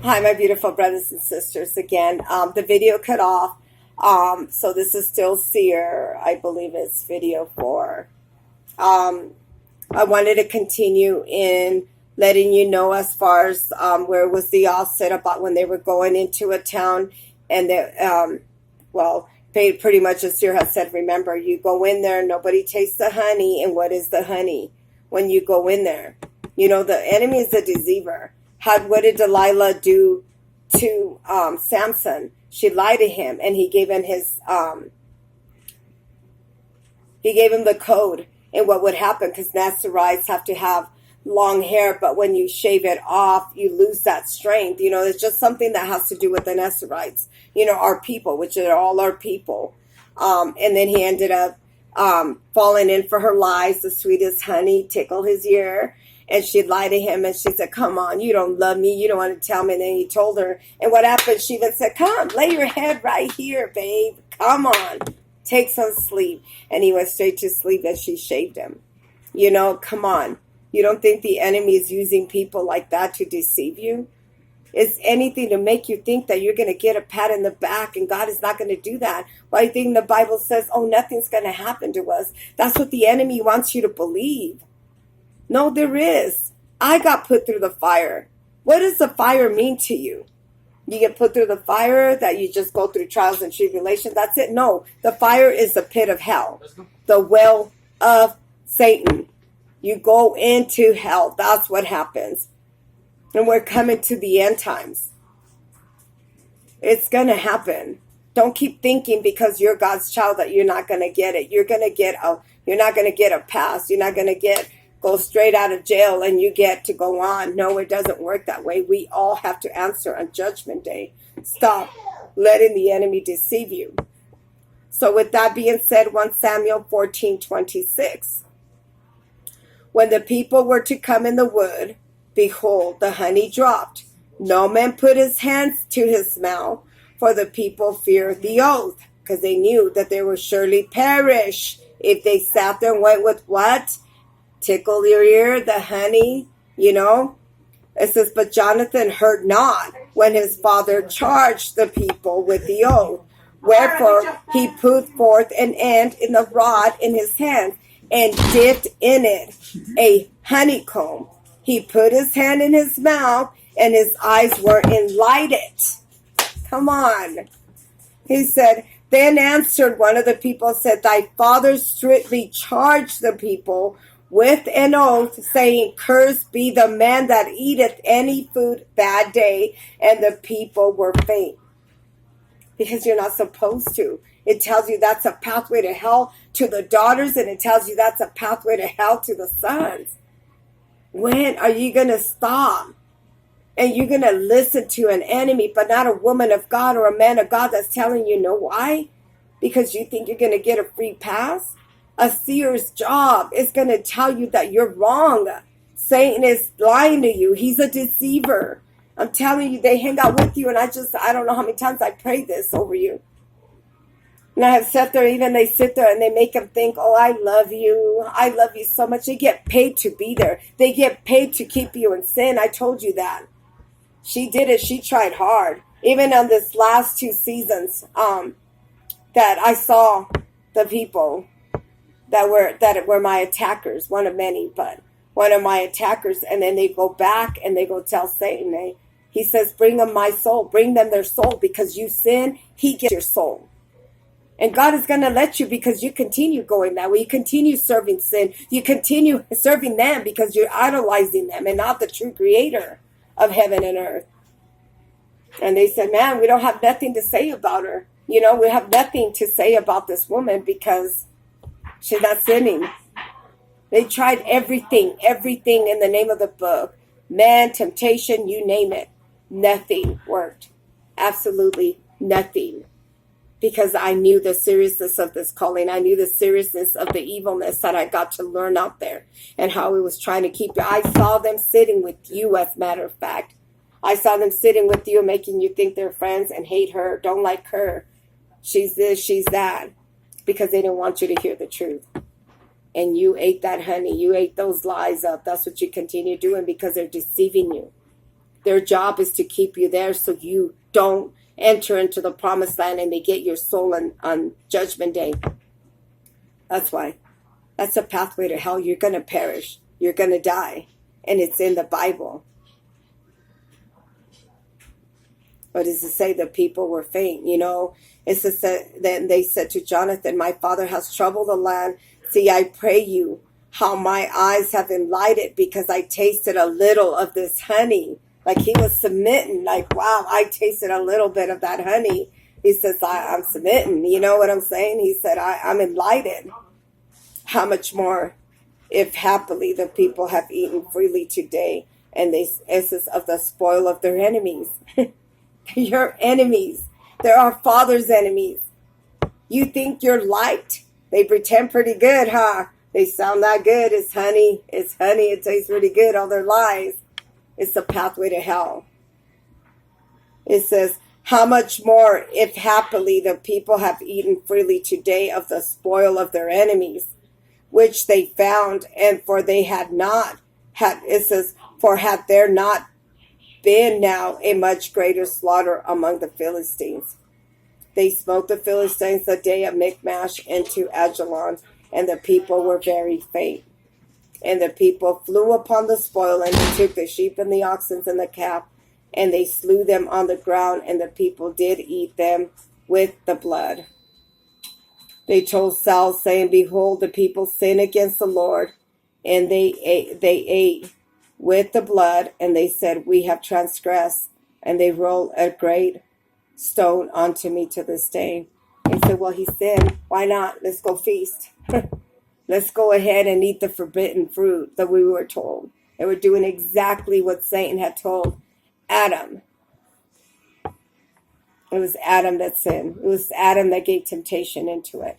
Hi, my beautiful brothers and sisters. Again, the video cut off. So this is still Seer. I believe it's video 4. Um, I wanted to continue in letting you know as far as where was the offset about when they were going into a town and pretty much as Seer has said, remember, you go in there, nobody tastes the honey. And what is the honey when you go in there? You know, the enemy is a deceiver. What did Delilah do to Samson? She lied to him, and he gave him the code and what would happen, because Nazarites have to have long hair, but when you shave it off, you lose that strength. You know, it's just something that has to do with the Nazarites. You know, our people, which are all our people. And then he ended up falling in for her lies. The sweetest honey tickled his ear. And she lied to him, and she said, come on, you don't love me. You don't want to tell me. And then he told her. And what happened? She even said, come, lay your head right here, babe. Come on, take some sleep. And he went straight to sleep, and she shaved him. You know, come on. You don't think the enemy is using people like that to deceive you? It's anything to make you think that you're going to get a pat in the back, and God is not going to do that. Why do you think the Bible says, oh, nothing's going to happen to us? That's what the enemy wants you to believe. No, there is. I got put through the fire. What does the fire mean to you? You get put through the fire, that you just go through trials and tribulations? That's it? No, the fire is the pit of hell, the well of Satan. You go into hell. That's what happens. And we're coming to the end times. It's going to happen. Don't keep thinking because you're God's child that you're not going to get it. You're not going to get a pass. You're not going to go straight out of jail and you get to go on. No, it doesn't work that way. We all have to answer on Judgment Day. Stop letting the enemy deceive you. So with that being said, 1 Samuel 14:26. When the people were to come in the wood, behold, the honey dropped. No man put his hands to his mouth, for the people feared the oath, because they knew that they would surely perish if they sat there and went with what? Tickle your ear, the honey, you know. It says, but Jonathan heard not when his father charged the people with the oath. Wherefore he put forth an end in the rod in his hand, and dipped in it a honeycomb. He put his hand in his mouth, and his eyes were enlightened. Come on. He said, then answered one of the people, said, thy father strictly charged the people with an oath, saying, cursed be the man that eateth any food that day. And the people were faint. Because you're not supposed to. It tells you that's a pathway to hell to the daughters, and it tells you that's a pathway to hell to the sons. When are you going to stop? And you're going to listen to an enemy, but not a woman of God or a man of God that's telling you, know why? Because you think you're going to get a free pass? A seer's job is going to tell you that you're wrong. Satan is lying to you. He's a deceiver. I'm telling you, they hang out with you, and I don't know how many times I pray this over you. And I have sat there, even they sit there and they make them think, oh, I love you. I love you so much. They get paid to be there. They get paid to keep you in sin. I told you that. She did it. She tried hard. Even on this last 2 seasons, that I saw the people that were my attackers, one of many, but one of my attackers, and then they go back and they go tell Satan, he says, bring them my soul, bring them their soul, because you sin, he gets your soul. And God is going to let you, because you continue going that way. You continue serving sin. You continue serving them because you're idolizing them and not the true creator of heaven and earth. And they said, man, we don't have nothing to say about her. You know, we have nothing to say about this woman because she's not sinning. They tried everything in the name of the book. Man, temptation, you name it. Nothing worked. Absolutely nothing. Because I knew the seriousness of this calling. I knew the seriousness of the evilness that I got to learn out there. And how it was trying to keep you. I saw them sitting with you, as a matter of fact. I saw them sitting with you, making you think they're friends and hate her, don't like her. She's this, she's that. Because they didn't want you to hear the truth. And you ate that honey. You ate those lies up. That's what you continue doing, because they're deceiving you. Their job is to keep you there so you don't enter into the promised land and they get your soul on Judgment Day. That's why. That's a pathway to hell. You're going to perish. You're going to die. And it's in the Bible. What does it say? The people were faint. You know, it says that then they said to Jonathan, my father has troubled the land. See, I pray you how my eyes have enlightened because I tasted a little of this honey. Like he was submitting, like, wow, I tasted a little bit of that honey. He says, I'm submitting. You know what I'm saying? He said, I'm enlightened. How much more if happily the people have eaten freely today and they says of the spoil of their enemies. Your enemies. They're our Father's enemies. You think you're liked? They pretend pretty good, huh? They sound that good. It's honey. It's honey. It tastes pretty good. All their lies. It's the pathway to hell. It says, how much more if happily the people have eaten freely today of the spoil of their enemies, which they found, and for they had not had, it says, for had there not been now a much greater slaughter among the Philistines. They smote the Philistines the day of Michmash into Ajalon, and the people were very faint. And the people flew upon the spoil, and they took the sheep and the oxen and the calf, and they slew them on the ground, and the people did eat them with the blood. They told Saul, saying, behold, the people sin against the Lord, and they ate with the blood, and they said, we have transgressed, and they rolled a great stone onto me to this day. They said, well, he sinned. Why not? Let's go feast. Let's go ahead and eat the forbidden fruit that we were told. They were doing exactly what Satan had told Adam. It was Adam that sinned. It was Adam that gave temptation into it.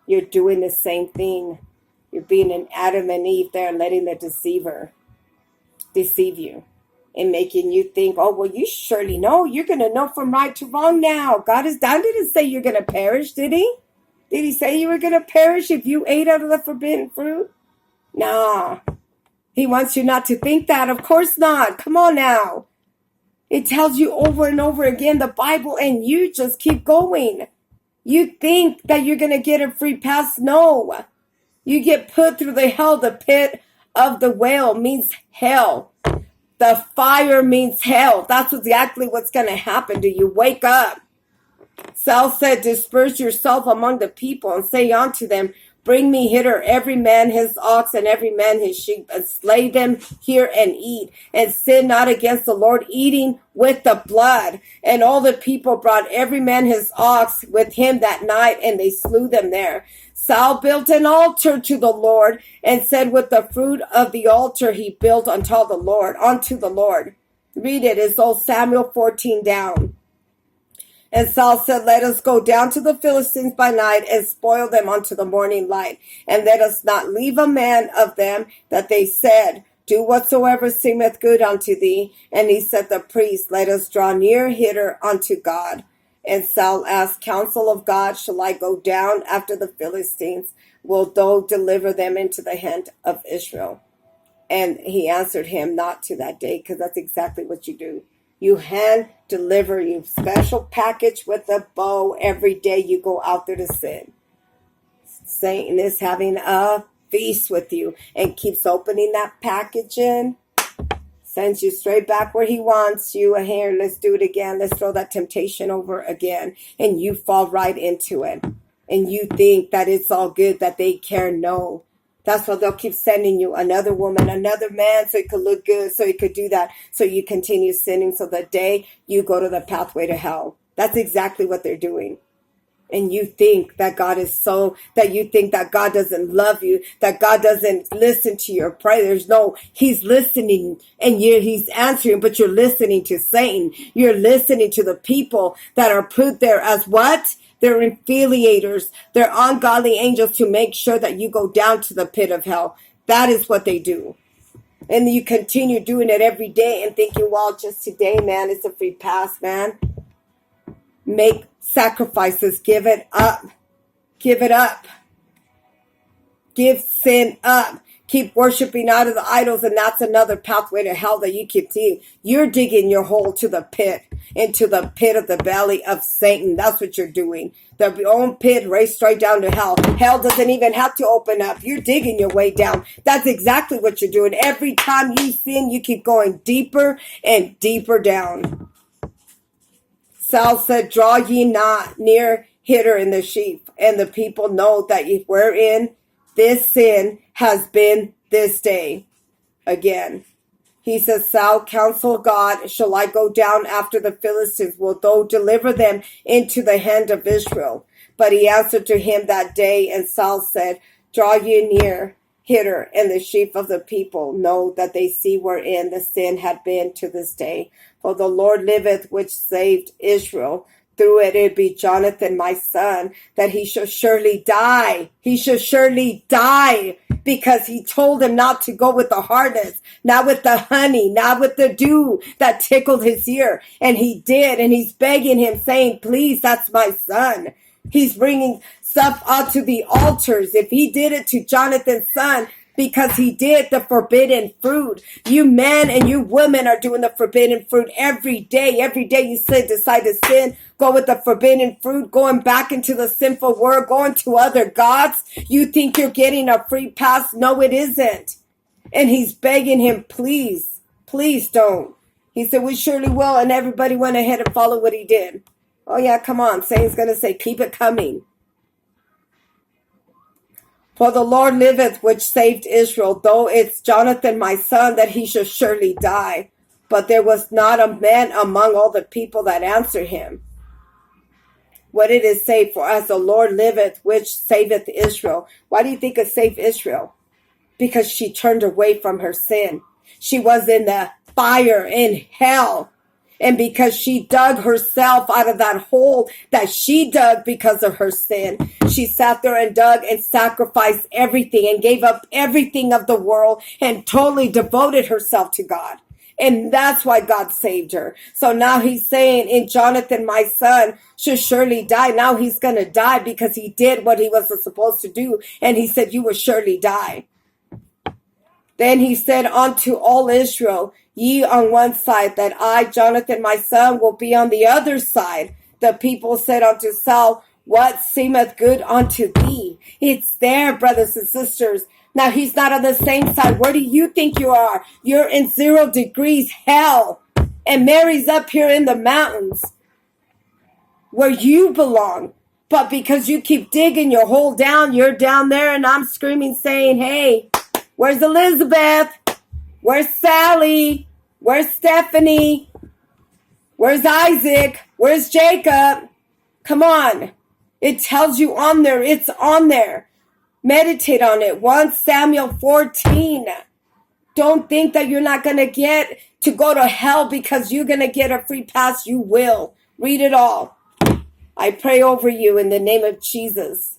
You're doing the same thing. You're being an Adam and Eve there, letting the deceiver deceive you and making you think, oh, well, you surely know. You're going to know from right to wrong now. God didn't say you're going to perish, did he? Did he say you were going to perish if you ate out of the forbidden fruit? Nah. He wants you not to think that. Of course not. Come on now. It tells you over and over again, the Bible, and you just keep going. You think that you're going to get a free pass? No. You get put through the pit of the whale means hell. The fire means hell. That's exactly what's going to happen to you. Wake up. Saul said, disperse yourself among the people and say unto them, bring me hither every man his ox and every man his sheep, and slay them here and eat, and sin not against the Lord, eating with the blood. And all the people brought every man his ox with him that night, and they slew them there. Saul built an altar to the Lord, and said, with the fruit of the altar he built unto the Lord. Read it. It's 1Samuel 14 down. And Saul said, let us go down to the Philistines by night and spoil them unto the morning light. And let us not leave a man of them, that they said, do whatsoever seemeth good unto thee. And he said, the priest, let us draw near hither unto God. And Saul asked counsel of God, shall I go down after the Philistines? Will thou deliver them into the hand of Israel? And he answered him, not to that day, because that's exactly what you do. You hand deliver, you special package with a bow every day you go out there to sin. Satan is having a feast with you and keeps opening that package in. Sends you straight back where he wants you. Here, let's do it again. Let's throw that temptation over again. And you fall right into it. And you think that it's all good, that they care. No. That's why they'll keep sending you another woman, another man, so it could look good, so it could do that, so you continue sinning, so the day you go to the pathway to hell. That's exactly what they're doing. And you think that God is that you think that God doesn't love you, that God doesn't listen to your prayers. No, he's listening and he's answering, but you're listening to Satan. You're listening to the people that are put there as what? They're infiliators. They're ungodly angels to make sure that you go down to the pit of hell. That is what they do. And you continue doing it every day and thinking, well, just today, man, it's a free pass, man. Make sacrifices. Give it up. Give it up. Give sin up. Keep worshiping out of the idols, and that's another pathway to hell that you keep seeing. You're digging your hole to the pit, into the pit of the belly of Satan. That's what you're doing. The own pit raced right down to hell. Hell doesn't even have to open up. You're digging your way down. That's exactly what you're doing. Every time you sin, you keep going deeper and deeper down. Saul said, draw ye not near hither in the sheep, and the people know that wherein this sin has been this day. Again, he says, Saul counseled God, shall I go down after the Philistines? Will thou deliver them into the hand of Israel? But he answered to him that day, and Saul said, draw ye near hither, and the sheep of the people know that they see wherein the sin had been to this day. For the Lord liveth, which saved Israel. Through it be Jonathan my son, that he shall surely die. He shall surely die, because he told him not to go with the hardness, not with the honey, not with the dew that tickled his ear. And he did, and he's begging him, saying, please, that's my son. He's bringing stuff onto the altars. If he did it to Jonathan's son, because he did the forbidden fruit. You men and you women are doing the forbidden fruit every day. Every day you decide to sin, go with the forbidden fruit, going back into the sinful world, going to other gods. You think you're getting a free pass? No, it isn't. And he's begging him, please, please don't. He said, we surely will. And everybody went ahead and followed what he did. Oh yeah, come on. Satan's going to say, keep it coming. For the Lord liveth, which saved Israel, though it's Jonathan my son, that he shall surely die. But there was not a man among all the people that answered him. What did it say? For as the Lord liveth, which saveth Israel. Why do you think it saved Israel? Because she turned away from her sin. She was in the fire in hell. And because she dug herself out of that hole that she dug because of her sin, she sat there and dug and sacrificed everything and gave up everything of the world and totally devoted herself to God. And that's why God saved her. So now he's saying, in Jonathan, my son, should surely die. Now he's going to die because he did what he was supposed to do. And he said, you will surely die. Then he said unto all Israel, ye on one side, that I, Jonathan, my son, will be on the other side. The people said unto Saul, what seemeth good unto thee? It's there, brothers and sisters. Now he's not on the same side. Where do you think you are? You're in 0 degrees hell. And Mary's up here in the mountains where you belong. But because you keep digging your hole down, you're down there, and I'm screaming saying, hey, where's Elizabeth? Where's Sally? Where's Stephanie? Where's Isaac? Where's Jacob? Come on. It tells you on there. It's on there. Meditate on it. 1Samuel 14. Don't think that you're not going to get to go to hell because you're going to get a free pass. You will. Read it all. I pray over you in the name of Jesus.